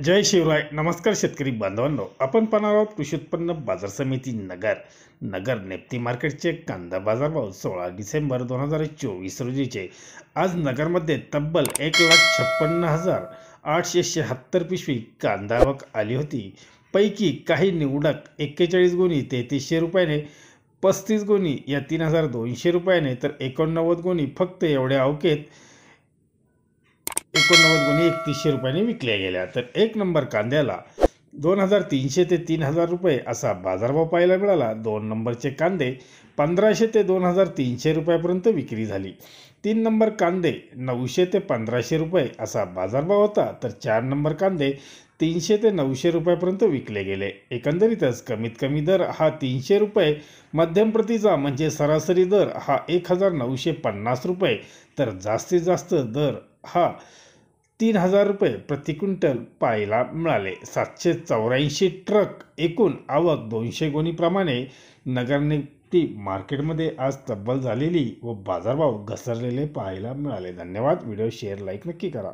जय शिवराय. नमस्कार शेतकरी बांधवांनो, आपण पाहणार आहोत कृषी उत्पन्न बाजार समिती नगर नेप्ती मार्केटचे कांदा बाजारभाव 16 डिसेंबर 2024 रोजीचे. आज नगरमध्ये तब्बल 1,56,876 पिशवी कांदा आवक आली होती. पैकी काही निवडक 41 गुणी 3300 रुपयाने, 35 गुणी या 3,200 रुपयाने, तर 89 गुणी फक्त एवढ्या अवकेत 89 गुणी 3100 रुपयाने विकल्या गेल्या. तर एक नंबर कांद्याला 2,300 ते 3,000 रुपये असा बाजारभाव पाहायला मिळाला. 2 नंबरचे कांदे 1,500 ते 2,300 रुपयापर्यंत विक्री झाली. 3 नंबर कांदे 900 ते 1,500 रुपये असा बाजारभाव होता. तर 4 नंबर कांदे 300 ते 900 रुपयापर्यंत विकले गेले. एकंदरीतच कमीत कमी दर हा 300 रुपये, मध्यम प्रतीचा म्हणजे सरासरी दर हा 1,950 रुपये, तर जास्तीत जास्त दर हा 3,000 रुपये प्रति क्विंटल पाहायला मिळाले. 784 ट्रक एकूण आवक 200 गोणीप्रमाणे नगर निफ्टी मार्केटमध्ये आज तब्बल झालेली व बाजारभाव घसरलेले पाहायला मिळाले. धन्यवाद. व्हिडिओ शेअर लाईक नक्की करा.